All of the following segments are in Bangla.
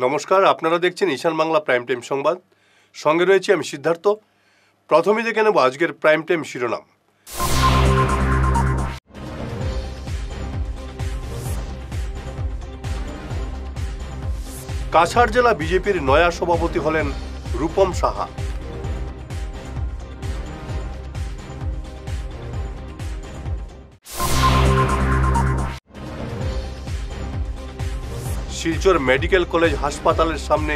নমস্কার, আপনারা দেখছেন ঈশান বাংলা প্রাইম টাইম সংবাদ। সঙ্গে রয়েছে আমি সিদ্ধার্থ। প্রথমেই দেখে নেব আজকের প্রাইম টাইম শিরোনাম। কাছাড় জেলা বিজেপির নয়া সভাপতি হলেন রূপম সাহা। শিলচর মেডিকেল কলেজ হাসপাতালের সামনে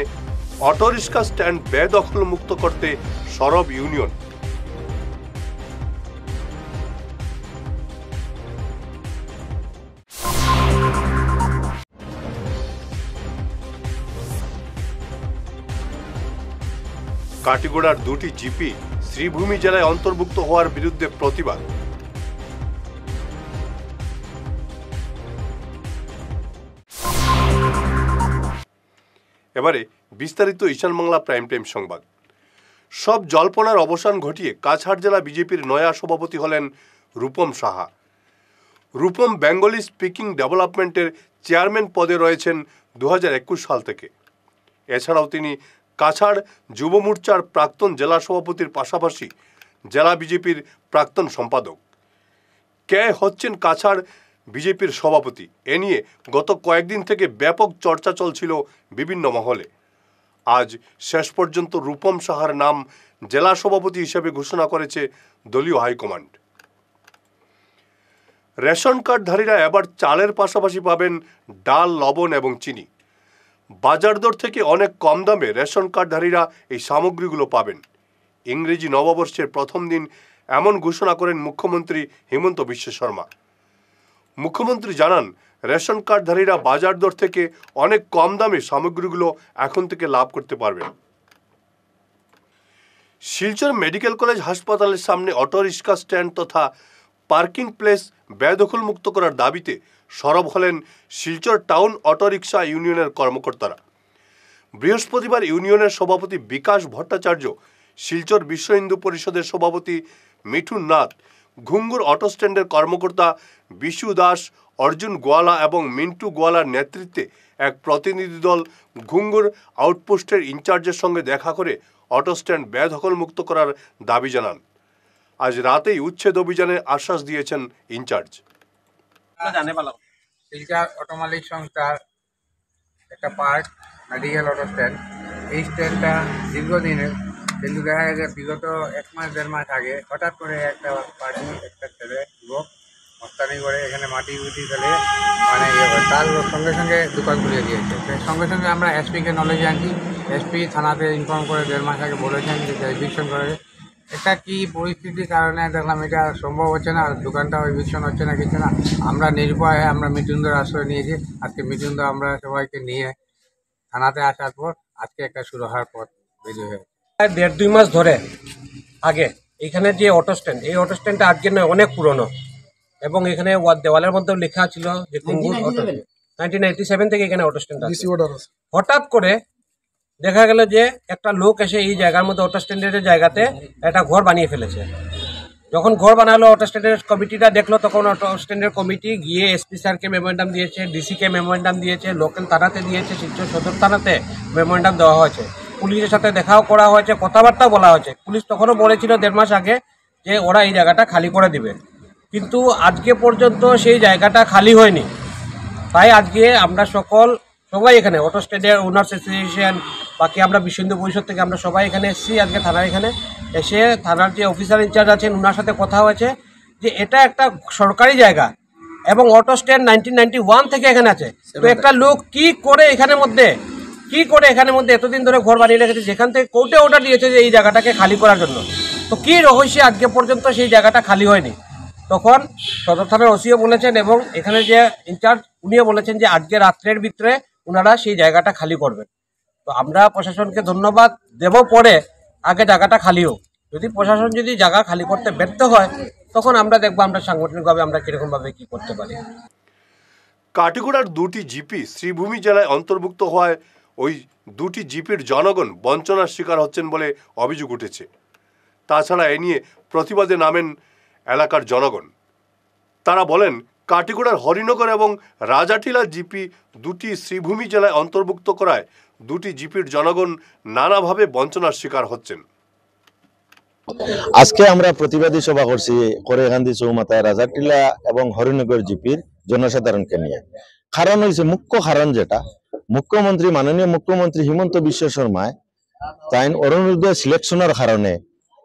অটোরিক্সা স্ট্যান্ড বেদখল মুক্ত করতে সরব ইউনিয়ন। কাটিগড়ার দুটি জিপি শ্রীভূমি জেলায় অন্তর্ভুক্ত হওয়ার বিরুদ্ধে প্রতিবাদ। এবারে বিস্তারিত ঈশান বাংলা প্রাইম টাইম সংবাদ। সব জল্পনার অবসান ঘটিয়ে কাছাড় জেলা বিজেপির নয়া সভাপতি হলেন রূপম সাহা। রূপম বেঙ্গলি স্পিকিং ডেভেলপমেন্টের চেয়ারম্যান পদে রয়েছেন 2021 সাল থেকে। এছাড়াও তিনি কাছাড় যুব মোর্চার প্রাক্তন জেলা সভাপতির পাশাপাশি জেলা বিজেপির প্রাক্তন সম্পাদক। কে হচ্ছেন কাছাড় বিজেপির সভাপতি, এ নিয়ে গত কয়েকদিন থেকে ব্যাপক চর্চা চলছিল বিভিন্ন মহলে। আজ শেষ পর্যন্ত রূপম সাহার নাম জেলা সভাপতি হিসেবে ঘোষণা করেছে দলীয় হাইকমান্ড। রেশন কার্ডধারীরা এবার চালের পাশাপাশি পাবেন ডাল, লবণ এবং চিনি। বাজার দর থেকে অনেক কম দামে রেশন কার্ডধারীরা এই সামগ্রীগুলো পাবেন। ইংরেজি নববর্ষের প্রথম দিন এমন ঘোষণা করেন মুখ্যমন্ত্রী হিমন্ত বিশ্ব শর্মা। মুখ্যমন্ত্রী জানান, রেশন কার্ডধারীরা বাজার দর থেকে অনেক কম দামে সামগ্রীগুলো এখন থেকে লাভ করতে পারবেন। শিলচর মেডিকেল কলেজ হাসপাতালের সামনে অটোরিক্সা স্ট্যান্ড তথা পার্কিং প্লেস বেদখল মুক্ত করার দাবিতে সরব হলেন শিলচর টাউন অটোরিক্সা ইউনিয়নের কর্মকর্তারা। বৃহস্পতিবার ইউনিয়নের সভাপতি বিকাশ ভট্টাচার্য, শিলচর বিশ্ব হিন্দু পরিষদের সভাপতি মিঠুন নাথ, ঘুঙ্গুর অটো স্ট্যান্ডের কর্মকর্তা বিশু দাস, অর্জুন গোয়ালা এবং মিন্টু গোয়ালার নেতৃত্বে এক প্রতিনিধি দল ঘুঙ্গুর আউটপোস্টের ইনচার্জের সঙ্গে দেখা করে অটো স্ট্যান্ড বেদখল মুক্ত করার দাবি জানান। আজ রাতেই উচ্ছেদ অভিযানের আশ্বাস দিয়েছেন ইনচার্জ। শিলচর অটো মালিক সংস্থার একটা পার্ট মেডিকেল অটো স্ট্যান্ড। এই স্ট্যান্ডটা দীর্ঘদিনের, কিন্তু দেখা গেছে বিগত 1 মাস 1.5 মাস আগে হঠাৎ করে একটা পার্টি, একটা ছেলে যুবক মস্তানি করে এখানে মাটি উটি ফেলে মানে তার সঙ্গে সঙ্গে দোকান খুলে দিয়েছে। সঙ্গে সঙ্গে আমরা এসপিকে নলেজে আনছি। এসপি থানাতে ইনফর্ম করে 1.5 মাস আগে বলেছেন যে এভিকশন করে। এটা কি পরিস্থিতির কারণে দেখলাম এটা সম্ভব হচ্ছে না, দোকানটাও এভিকশন হচ্ছে না, কিছু না। আমরা নির্ভয়ে আমরা মিঠুনদের আশ্রয় নিয়েছি। আজকে মিঠুনদা আমরা সবাইকে নিয়ে থানাতে আসার পর আজকে একটা শুরু হওয়ার পর বেরিয়ে হয়েছে। 1.5-2 মাস ধরে আগে এখানে যে অটো স্ট্যান্ড, এই অটো স্ট্যান্ডটা আজকে নয়, অনেক পুরনো, এবং এখানে দেওয়ালের মধ্যেও লেখা ছিল যে 1987 থেকে এখানে অটো স্ট্যান্ড আছে। হঠাৎ করে দেখা গেল যে একটা লোক এসে এই জায়গার মধ্যে অটো স্ট্যান্ডের জায়গাতে একটা ঘর বানিয়ে ফেলেছে। যখন ঘর বানালো, অটো স্ট্যান্ডের কমিটিটা দেখলো, তখন অটো স্ট্যান্ডের কমিটি গিয়ে এসপি স্যারকে মেমোরেন্ডাম দিয়েছে, ডিসিকে মেমোরেন্ডাম দিয়েছে, লোকাল থানাতে দিয়েছে, শিলচর সদর থানাতে মেমোরেন্ডাম দেওয়া হয়েছে। পুলিশের সাথে দেখাও করা হয়েছে, কথাবার্তাও বলা হয়েছে। পুলিশ তখনও বলেছিল 1.5 মাস আগে যে ওরা এই জায়গাটা খালি করে দিবে, কিন্তু আজকে পর্যন্ত সেই জায়গাটা খালি হয়নি। তাই আজকে আমরা সবাই এখানে অটো স্ট্যান্ডের ওনার্স অ্যাসোসিয়েশন, বাকি আমরা বিশ্ব হিন্দু পরিষদ থেকে আমরা সবাই এখানে এসেছি। আজকে থানার এখানে এসে থানার যে অফিসার ইনচার্জ আছেন ওনার সাথে কথা হয়েছে যে এটা একটা সরকারি জায়গা এবং অটো স্ট্যান্ড 1991 থেকে এখানে আছে। তো একটা লোক কি করে এখানের মধ্যে এতদিন ধরে ঘর বানিয়ে রেখেছে, যেখান থেকে কোর্টে অর্ডার দিয়েছে যে এই জায়গাটাকে খালি করার জন্য। তো কি রহস্যে আজকে পর্যন্ত সেই জায়গাটা খালি হয়নি। তখন সদর থানার ওসিও বলেছেন এবং এখানে যে ইনচার্জ উনিও বলেছেন যে আজকে রাত্রের ভিতরে ওনারা সেই জায়গাটা খালি করবেন। তো আমরা প্রশাসনকে ধন্যবাদ দেব, পরে আগে জায়গাটা খালি হোক। যদি প্রশাসন যদি জায়গা খালি করতে ব্যর্থ হয়, তখন আমরা দেখবো আমরা সাংগঠনিকভাবে আমরা কীরকমভাবে কী করতে পারি। কাটিগড়ার দুটি জিপি শ্রীভূমি জেলায় অন্তর্ভুক্ত হওয়ায় ওই দুটি জিপির জনগণ বঞ্চনার শিকার হচ্ছেন বলে অভিযোগ উঠেছে। তাছাড়া এ নিয়ে প্রতিবাদে নামেন এলাকার জনগণ। তারা বলেন, কাটিগড়ার হরিনগর এবং রাজাটিলা জিপি দুটি শ্রীভূমি জেলায় অন্তর্ভুক্ত করায় দুটি জিপির জনগণ নানাভাবে বঞ্চনার শিকার হচ্ছেন। আজকে আমরা প্রতিবাদী সভা করছি করেগান্ধী চৌমাথায় রাজাটিলা এবং হরিনগর জিপির জনসাধারণকে নিয়ে। কারণ হয়েছে, মুখ্য কারণ যেটা, মুখ্যমন্ত্রী মাননীয় মুখ্যমন্ত্রী হিমন্ত বিশ্ব শর্মায় তাই অরুণোদয় সিলেকশনের কারণে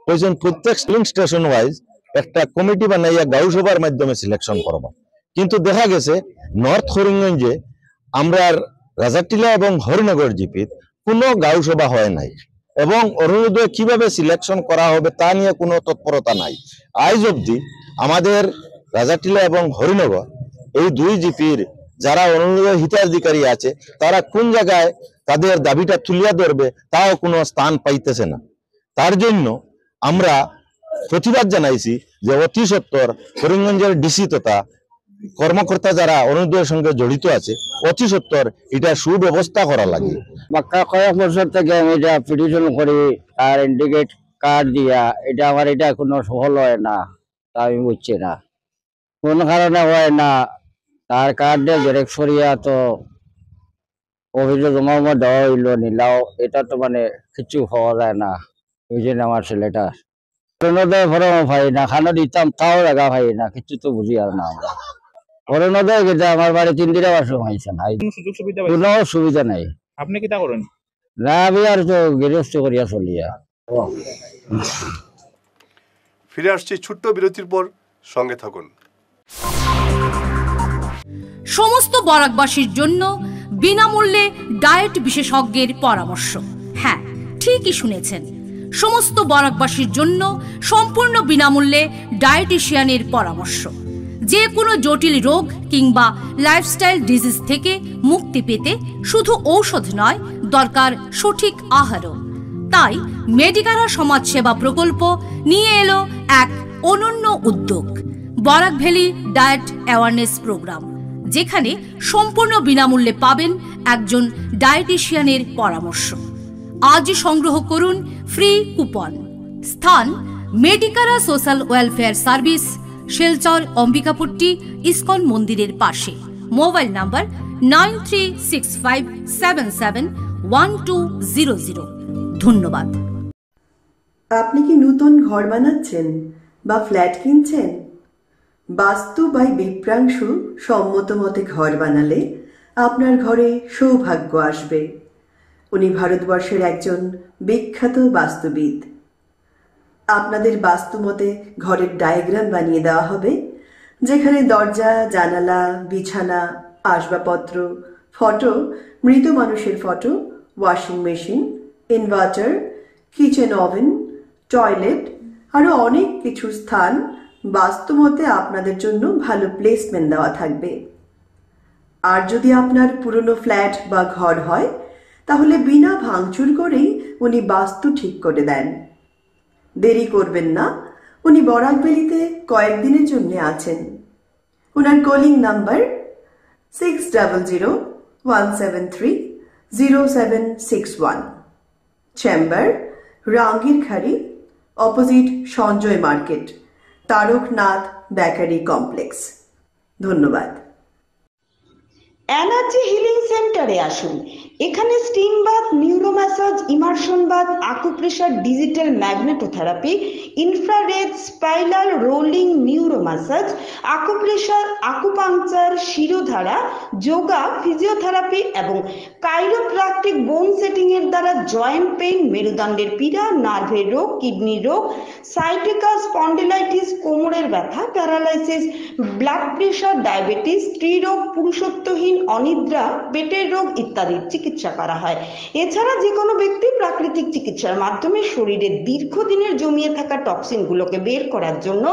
কইছেন প্রত্যেক স্লিং স্টেশন ওয়াইজ একটা কমিটি বানাইয়া গাঁও সভার মাধ্যমে সিলেকশন করব। কিন্তু দেখা গেছে নর্থ করিমগঞ্জে আমরা রাজাটিলা এবং হরিনগর জিপির কোনো গাঁও সভা হয় নাই এবং অরুণোদয় কিভাবে সিলেকশন করা হবে তা নিয়ে কোনো তৎপরতা নাই। আজ অবধি আমাদের রাজাটিলা এবং হরিনগর এই দুই জিপির যারা অরুণোদয় হিতাধিকারী আছে তারা কোন জায়গায় তাদের দাবিটা তুলিয়া ধরবে তাও কোনো স্থান পাইতেছে না। তার জন্য আমরা প্রতিবাদ জানাইছি যে অতি সত্বর করিমগঞ্জের ডিসি তথা কর্মকর্তা যারা অরুণোদয়ের সঙ্গে জড়িত আছে অতি সত্বর এটা সুব্যবস্থা করা লাগে। বাক্কা কয়েক বছর থেকে আমি এটা পিটিশন করি, আর ইন্ডিকেট কার্ড দিয়া এটা আমার এটা কোনো সফল হয় না, তা আমি বুঝছি না কোন কারণে হয় না। তার কার্ড দিয়ে জেরক্স করিয়া তো অফিসে জমা দেওয়া হইলো, নিলাও, এটা তো মানে কিছু হওয়া যায় না। ওই জন্য আমার ছেলেটা অরুণোদয় ফরম পাই না, খানো দিতাম তাও জায়গা পাই না, কিছু তো বুঝি আর না। আমরা অরুণোদয় কিন্তু আমার বাড়ি 3 দিনে বাসন হয়েছে না, কোনো সুবিধা নাই। আপনি কি তা করেন? না, আমি আর তো গৃহস্থ করিয়া চলিয়া। ফিরে আসছি ছোট্ট বিরতির পর, সঙ্গে থাকুন। সমস্ত বরাকবাসীর জন্য বিনামূল্যে ডায়েট বিশেষজ্ঞের পরামর্শ। হ্যাঁ, ঠিকই শুনেছেন, সমস্ত বরাকবাসীর জন্য সম্পূর্ণ বিনামূল্যে ডায়েটিশিয়ানের পরামর্শ। যে কোনো জটিল রোগ কিংবা লাইফস্টাইল ডিজিজ থেকে মুক্তি পেতে শুধু ঔষধ নয়, দরকার সঠিক আহারও। তাই মেডিকারা সমাজসেবা প্রকল্প নিয়ে এলো এক অনন্য উদ্যোগ, Barak valley diet awareness programme, যেখানে সম্পূর্ণ বিনামূল্যে পাবেন একজন ডায়েটিশিয়ানের পরামর্শ। আজ সংগ্রহ করুন ফ্রি কুপন। স্থান মেডিকারা social welfare service, Silchar Ambikapatti ISKCON মন্দিরের পাশে। Mobile number 9365771200। ধন্যবাদ। আপনি কি নতুন ঘর বানাচ্ছেন বা ফ্ল্যাট কিনছেন? বাস্তু বাই বিপ্রাংশু সম্মত মতে ঘর বানালে আপনার ঘরে সৌভাগ্য আসবে। উনি ভারতবর্ষের একজন বিখ্যাত বাস্তুবিদ। আপনাদের বাস্তু মতে ঘরের ডায়াগ্রাম বানিয়ে দেওয়া হবে, যেখানে দরজা, জানালা, বিছানা, আসবাবপত্র, ফটো, মৃত মানুষের photo, washing machine, inverter, kitchen oven, toilet আরও অনেক কিছু স্থান বাস্তুমতে আপনাদের জন্য ভালো প্লেসমেন্ট দেওয়া থাকবে। আর যদি আপনার পুরনো ফ্ল্যাট বা ঘর হয়, তাহলে বিনা ভাঙচুর করেই উনি বাস্তু ঠিক করে দেন। দেরি করবেন না, উনি বরাক ভ্যালিতে কয়েকদিনের জন্য আছেন। ওনার calling number 6001730761। Chamber Rangirkhari, opposite Sanjay market, Tarakanath bakery complex. ধন্যবাদ। এনার্জি হিলিং সেন্টারে আসুন। এখানে steam bath, neuro massage, immersion bath, acupressure, digital magnetotherapy, infrared, spiral rolling neuro massage, acupressure, acupuncture, shirodhara, yoga, physiotherapy এবং কাইরোপ্র্যাকটিক বোন সেটিং এর দ্বারা জয়েন্ট পেইন, মেরুদণ্ডের পীড়া, নার্ভের রোগ, কিডনির রোগ, সাইটিকা, স্পন্ডিলাইটিস, কোমরের ব্যথা, প্যারালাইসিস, ব্লাড প্রেশার, ডায়াবেটিস, স্ত্রীরোগ, পুরুষত্বহীন, অনিদ্রা, পেটের রোগ ইত্যাদির চিকিৎসা করা হয়। এছাড়া যে কোনো ব্যক্তি প্রাকৃতিক চিকিৎসার মাধ্যমে শরীরের দীর্ঘদিনের জমিয়ে থাকা টক্সিনগুলোকে বের করার জন্য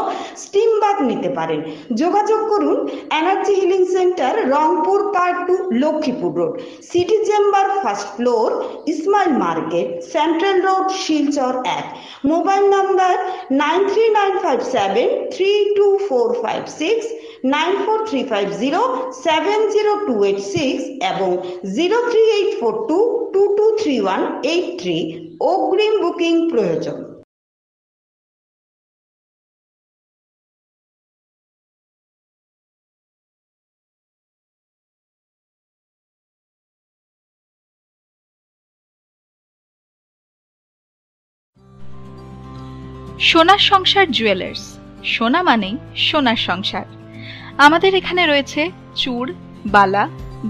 স্টিম বাথ নিতে পারেন। যোগাযোগ করুন energy healing centre, Rangpur part 2, Lakshmipur road, city chamber, first floor, Ismail market, central road, Silchar 1। Mobile number 9395732456, 9435070286 এবং 03842223183। অগ্রিম বুকিং প্রয়োজন। সোনার সংসার জুয়েলার্স, সোনা মানেই সোনার সংসার। আমাদের এখানে রয়েছে চূড়, বালা,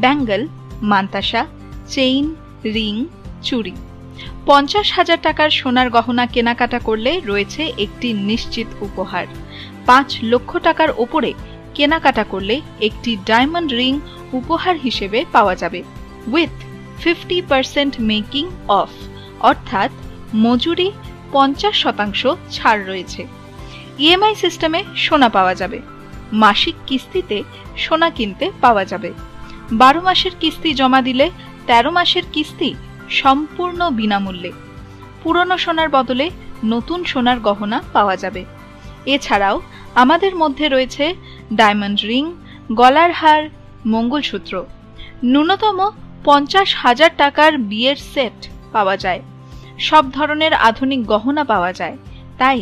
ব্যাঙ্গল, মান্তাসা, চেইন, রিং, চুড়ি। 50,000 টাকার সোনার গহনা কেনাকাটা করলে রয়েছে একটি নিশ্চিত উপহার। 5 লক্ষ টাকার ওপরে কেনাকাটা করলে একটি ডায়মন্ড রিং উপহার হিসেবে পাওয়া যাবে উইথ 50% মেকিং অফ, অর্থাৎ মজুরি 50% ছাড় রয়েছে। ইএমআই সিস্টেমে সোনা পাওয়া যাবে। মাসিক কিস্তিতে সোনা কিনতে পাওয়া যাবে। 12 মাসের কিস্তি জমা দিলে 13 মাসের কিস্তি সম্পূর্ণ বিনামূল্যে। পুরনো সোনার বদলে নতুন সোনার গহনা পাওয়া যাবে। এছাড়াও আমাদের মধ্যে রয়েছে ডায়মন্ড রিং, গলার হার, মঙ্গলসূত্র। ন্যূনতম 50,000 টাকার বিয়ের সেট পাওয়া যায়। সব ধরনের আধুনিক গহনা পাওয়া যায়। তাই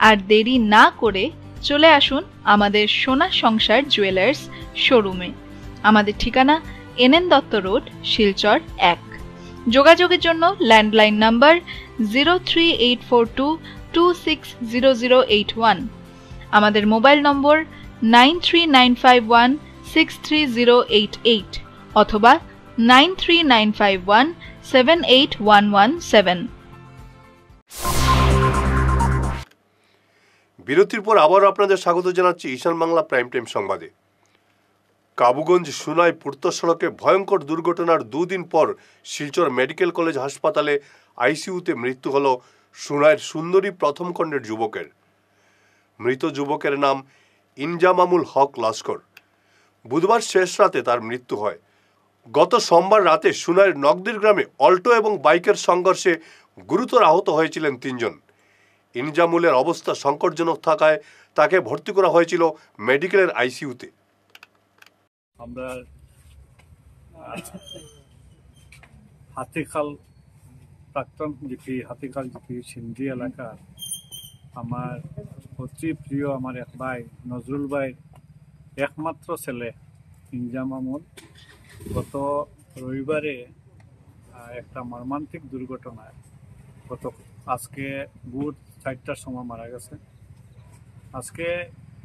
আর দেরি না করে চলে আসুন আমাদের সোনা সংসার জুয়েলার্স শোরুমে। আমাদের ঠিকানা NN দত্ত রোড, শিলচর 1। যোগাযোগের জন্য ল্যান্ডলাইন নাম্বার 038422600081, আমাদের মোবাইল নম্বর 9395163088 অথবা 9395178117। বিরতির পর আবারও আপনাদের স্বাগত জানাচ্ছি ঈশান বাংলা প্রাইম টাইম সংবাদে। কাবুগঞ্জ সুনাই পূর্ত সড়কে ভয়ঙ্কর দুর্ঘটনার 2 দিন পর শিলচর মেডিকেল কলেজ হাসপাতালে আইসিইউতে মৃত্যু হল সুনাইয়ের সুন্দরী প্রথম খণ্ডের যুবকের। মৃত যুবকের নাম ইনজামামুল হক লস্কর। বুধবার শেষ রাতে তার মৃত্যু হয়। গত সোমবার রাতে সুনাইয়ের নগদির গ্রামে অল্টো এবং বাইকের সংঘর্ষে গুরুতর আহত হয়েছিলেন 3 জন। ইনজামুলের অবস্থা সংকটজনক থাকায় তাকে ভর্তি করা হয়েছিল মেডিকেলের আইসিইউতে। আমরা হাতিখাল প্রাক্তন জিপি, হাতিখাল জিপি সিন্ধি এলাকার আমার অতি প্রিয় আমার এক ভাই নজরুল ভাইয়ের একমাত্র ছেলে ইনজামামুল গত রবিবারে একটা মর্মান্তিক দুর্ঘটনায় আজকে ভোর 4টার সময় মারা গেছে। আজকে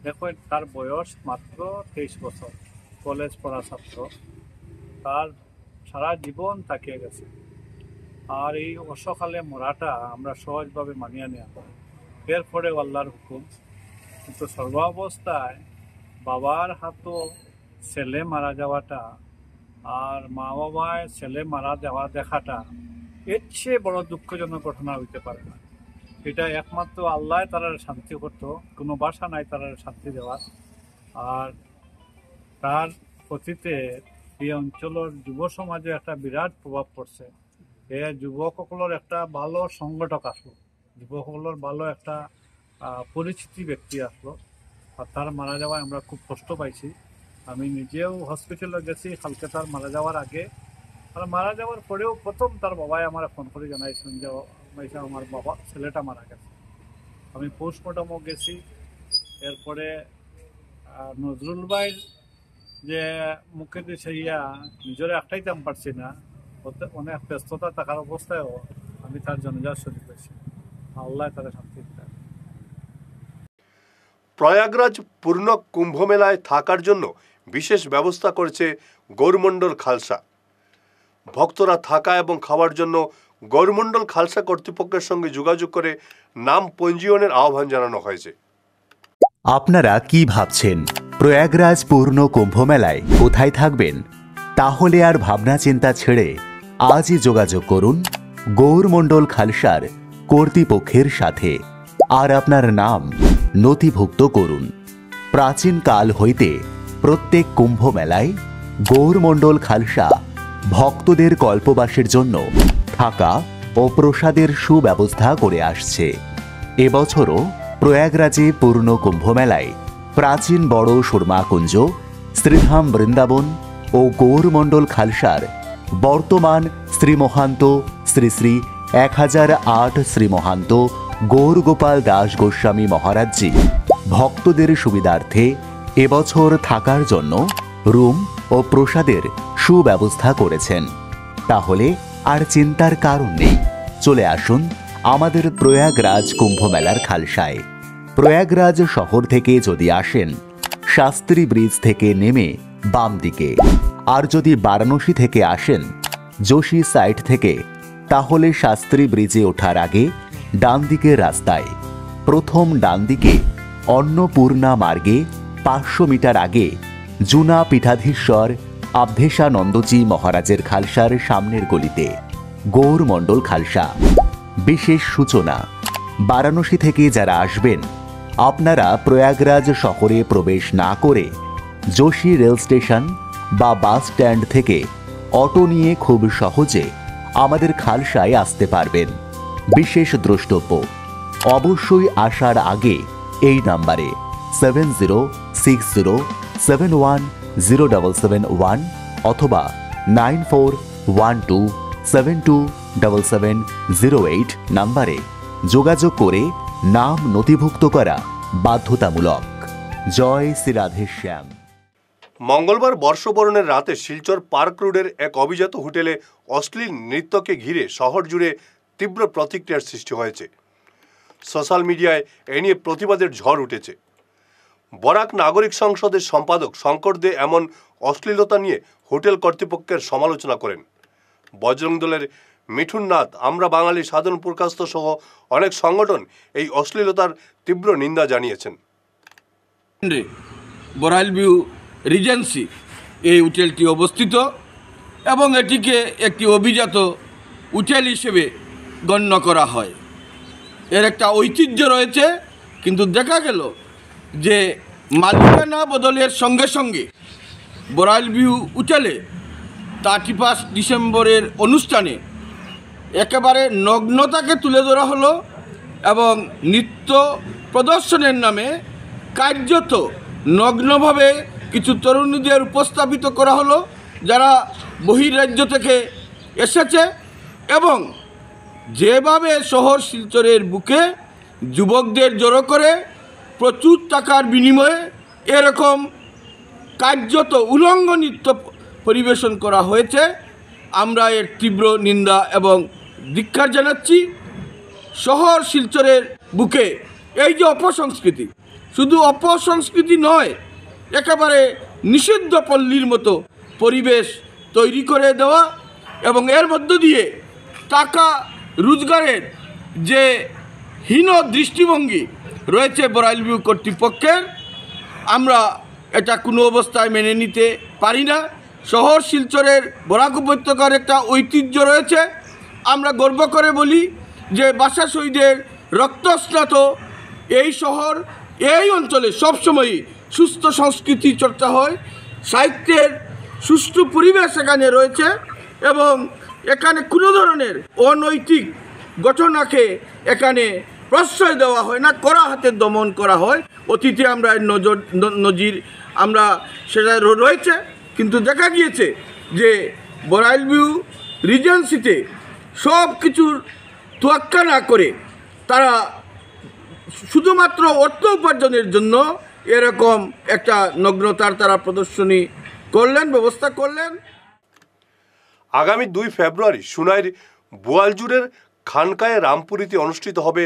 দেখো তার বয়স মাত্র 23 বছর, কলেজ পড়া ছাত্র। তার সারা জীবন তাকিয়ে গেছে। আর এই অসকালে মরাটা আমরা সহজভাবে মানিয়ে নেওয়া, এরপরে আল্লাহর হুকুম। কিন্তু সর্বাবস্থায় বাবার হাতও ছেলে মারা যাওয়াটা আর মা বাবায় ছেলে মারা যাওয়া দেখাটা এর চেয়ে বড় দুঃখজনক ঘটনা হইতে পারে না। এটা একমাত্র আল্লাহ তারা শান্তি করতো, কোনো ভাষা নাই তারা শান্তি দেওয়ার। আর তার অতীতে এই অঞ্চলের যুব সমাজে একটা বিরাট প্রভাব পড়ছে। এ যুবকসকলের একটা ভালো সংগঠক আসলো, যুবকসকলের ভালো একটা পরিচিতি ব্যক্তি আসলো। আর তার মারা যাওয়ায় আমরা খুব কষ্ট পাইছি। আমি নিজেও হসপিটালে গেছি কালকে তার মারা যাওয়ার আগে। আর মারা যাওয়ার পরেও প্রথম তার বাবাই আমার ফোন করে জানাইছেন যে আমার বাবা ছেলেটা মারা গেছে। আমি পোস্টমর্টমও গেছি। এরপরে নজরুল ভাইয়ের যে মুখে দিছে নিজের একটাই দাম পারছি না, অনেক ব্যস্ততা থাকার অবস্থায়ও আমি তার জনজাত শরীর পেয়েছি। আল্লাহ তারা শান্তি দেন। প্রয়াগরাজ পূর্ণ কুম্ভ মেলায় থাকার জন্য বিশেষ ব্যবস্থা করেছে গৌরমণ্ডল খালসা। ভক্তরা থাকা এবং খাওয়ার জন্য গৌরমণ্ডল খালসা কর্তৃপক্ষের সঙ্গে যোগাযোগ করে নাম পঞ্জীয়নের আহ্বান জানানো হয়েছে। আপনারা কি ভাবছেন প্রয়াগরাজ পূর্ণ কুম্ভ মেলায় কোথায় থাকবেন? তাহলে আর ভাবনা চিন্তা ছেড়ে আজই যোগাযোগ করুন গৌরমণ্ডল খালসার কর্তৃপক্ষের সাথে আর আপনার নাম নথিভুক্ত করুন। প্রাচীন কাল হইতে প্রত্যেক কুম্ভ মেলায় গৌরমণ্ডল খালসা ভক্তদের কল্পবাসের জন্য থাকা ও প্রসাদের সুব্যবস্থা করে আসছে। এবছরও প্রয়াগরাজে পূর্ণ কুম্ভ মেলায় প্রাচীন বড় সুরমাকুঞ্জ, শ্রীধাম বৃন্দাবন ও গৌরমণ্ডল খালসার বর্তমান শ্রীমহান্ত শ্রী শ্রী 1008 শ্রীমহান্ত গৌরগোপাল দাস গোস্বামী মহারাজজি ভক্তদের সুবিধার্থে এবছর থাকার জন্য রুম ও প্রসাদের সুব্যবস্থা করেছেন। তাহলে আর চিন্তার কারণ নেই, চলে আসুন আমাদের প্রয়াগরাজ কুম্ভ মেলার খালসায়। প্রয়াগরাজ শহর থেকে যদি আসেন, শাস্ত্রী ব্রিজ থেকে নেমে বাম দিকে, আর যদি বারাণসী থেকে আসেন যোশী সাইড থেকে, তাহলে শাস্ত্রী ব্রিজে ওঠার আগে ডান দিকের রাস্তায় প্রথম ডান দিকে অন্নপূর্ণা মার্গে 500 মিটার আগে জুনা পীঠাধীশ্বর আবধেশানন্দজি মহারাজের খালসার সামনের গলিতে গৌর মণ্ডল খালসা। বিশেষ সূচনা, বারাণসী থেকে যারা আসবেন, আপনারা প্রয়াগরাজ শহরে প্রবেশ না করে যোশী রেল স্টেশন বা বাস স্ট্যান্ড থেকে অটো নিয়ে খুব সহজে আমাদের খালসায় আসতে পারবেন। বিশেষ দ্রষ্টব্য, অবশ্যই আসার আগে এই নাম্বারে 7060710771 অথবা 9412727708 নাম্বারে যোগাযোগ করে নাম নথিভুক্ত করা বাধ্যতামূলক। জয় শ্রী রাধেশ্যাম। মঙ্গলবার বর্ষবরণের রাতে শিলচর পার্ক রোডের এক অভিজাত হোটেলে অশ্লীল নৃত্যকে ঘিরে শহর জুড়ে তীব্র প্রতিক্রিয়ার সৃষ্টি হয়েছে। সোশ্যাল মিডিয়ায় এ নিয়ে প্রতিবাদের ঝড় উঠেছে। বরাক নাগরিক সংসদের সম্পাদক শঙ্কর দে এমন অশ্লীলতা নিয়ে হোটেল কর্তৃপক্ষের সমালোচনা করেন। বজরং দলের মিঠুন নাথ, আমরা বাঙালি সাধারণ পুরকাস্ত সহ অনেক সংগঠন এই অশ্লীলতার তীব্র নিন্দা জানিয়েছেন। বরাইল ভিউ রিজেন্সি এই হোটেলটি অবস্থিত এবং এটিকে একটি অভিজাত হোটেল হিসেবে গণ্য করা হয়। এর একটা ঐতিহ্য রয়েছে, কিন্তু দেখা গেল যে মালিকানা বদলের সঙ্গে সঙ্গে বরাইল ভিউ হোটেলে 31 ডিসেম্বরের অনুষ্ঠানে একেবারে নগ্নতাকে তুলে ধরা হলো এবং নৃত্য প্রদর্শনের নামে কার্যত নগ্নভাবে কিছু তরুণীদের উপস্থাপিত করা হলো যারা বহির্রাজ্য থেকে এসেছে এবং যেভাবে শহর শিলচরের বুকে যুবকদের জড়ো করে প্রচুর টাকার বিনিময়ে এরকম কার্যত উলঙ্গ নৃত্য পরিবেশন করা হয়েছে, আমরা এর তীব্র নিন্দা এবং ধিক্কার জানাচ্ছি। শহর শিলচরের বুকে এই যে অপসংস্কৃতি, শুধু অপসংস্কৃতি নয়, একেবারে নিষিদ্ধ পল্লীর মতো পরিবেশ তৈরি করে দেওয়া এবং এর মধ্য দিয়ে টাকা রোজগারের যে হীন দৃষ্টিভঙ্গি রয়েছে বরাইল ভিউ কর্তৃপক্ষের, আমরা এটা কোনো অবস্থায় মেনে নিতে পারি না। শহর শিলচরের বরাক উপত্যকার একটা ঐতিহ্য রয়েছে। আমরা গর্ব করে বলি যে ভাষা শহীদের রক্তস্নাত এই শহর, এই অঞ্চলে সবসময়ই সুস্থ সংস্কৃতি চর্চা হয়, সাহিত্যের সুষ্ঠু পরিবেশ এখানে রয়েছে এবং এখানে কোনো ধরনের অনৈতিক ঘটনাকে এখানে প্রশ্রয় দেওয়া হয় না, কড়া হাতে দমন করা হয়। অতীতে আমরা নজির আমরা সেটা রয়েছে, কিন্তু দেখা গিয়েছে যে বরাইল ভিউ রিজেন্সিতে সব কিছুর তোয়াক্কা না করে তারা শুধুমাত্র অর্থ উপার্জনের জন্য এরকম একটা নগ্নতার তারা প্রদর্শনী করলেন, ব্যবস্থা করলেন। আগামী 2 ফেব্রুয়ারি সুনাইর বোয়ালজুরের খানকায়ে রামপুরীতে অনুষ্ঠিত হবে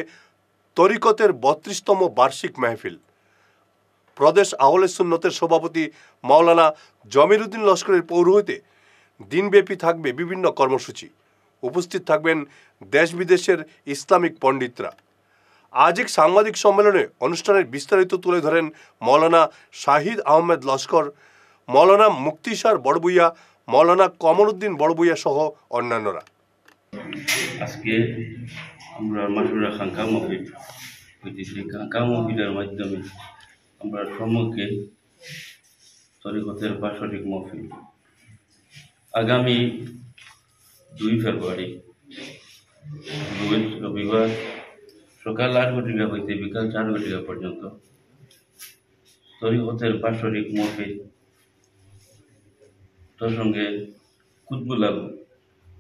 তরিকতের 32তম বার্ষিক মেহফিল। প্রদেশ আহলে সুন্নতের সভাপতি মাওলানা জমিরুদ্দিন লস্করের পৌরোহিত্যে দিনব্যাপী থাকবে বিভিন্ন কর্মসূচি। উপস্থিত থাকবেন দেশ বিদেশের ইসলামিক পণ্ডিতরা। আজ এক সাংবাদিক সম্মেলনে অনুষ্ঠানের বিস্তারিত তুলে ধরেন মাওলানা শাহিদ আহমেদ লস্কর, মাওলানা মুক্তিসার বড়বুইয়া, মাওলানা কমরউদ্দিন বড়বুইয়া সহ অন্যান্যরা। আজকে আমরা মাসুরা খানকা মহফিল হইতেছি। খানকা মহফিলের মাধ্যমে আমরা সম্মুখে তরিকতের বার্ষিক মহফিল আগামী 2 ফেব্রুয়ারি রবিবার সকাল 8 ঘটিকা হইতে বিকাল 4 ঘটিকা পর্যন্ত তরিকতের বার্ষিক মহফিল তার সঙ্গে কুতবুল আলম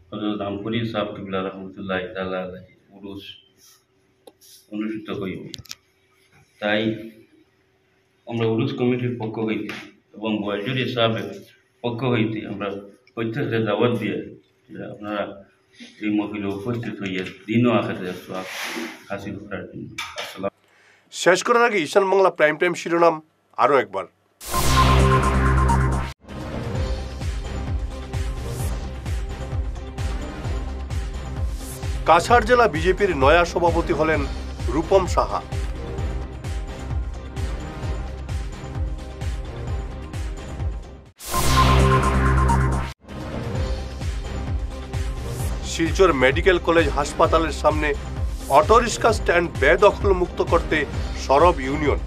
হযরত রামপুরী সাহেব কিবলা রহমতুল্লাহ তাআলা আলাইহি উরুস অনুষ্ঠিত হইবে। তাই আমরা উরুস কমিটির পক্ষ হইতে এবং বোয়ালজুরি সাহেবের পক্ষ হইতে আমরা প্রত্যেককে দাওয়াত দিয়ে আপনারা এই মহিলা উপস্থিত হইয়া দিনও আকারে হাসিল করার জন্য। আসসালাম। শেষ করার আগে ঈশান বাংলা প্রাইম টাইম শিরোনাম আরও একবার। কাছাড় জেলা বিজেপির নয়া সভাপতি হলেন রূপম সাহা। শিলচর মেডিকেল কলেজ হাসপাতালের সামনে অটোরিক্সা স্ট্যান্ড বেদখল মুক্ত করতে সরব ইউনিয়ন।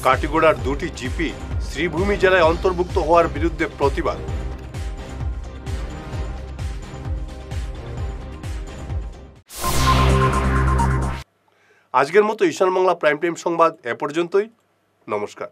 কাটিগড়ার দুটি জিপি শ্রীভূমি জেলায় অন্তর্ভুক্ত হওয়ার বিরুদ্ধে প্রতিবাদ। আজকের মতো ঈশান বাংলা প্রাইম টাইম সংবাদ এ পর্যন্তই। নমস্কার।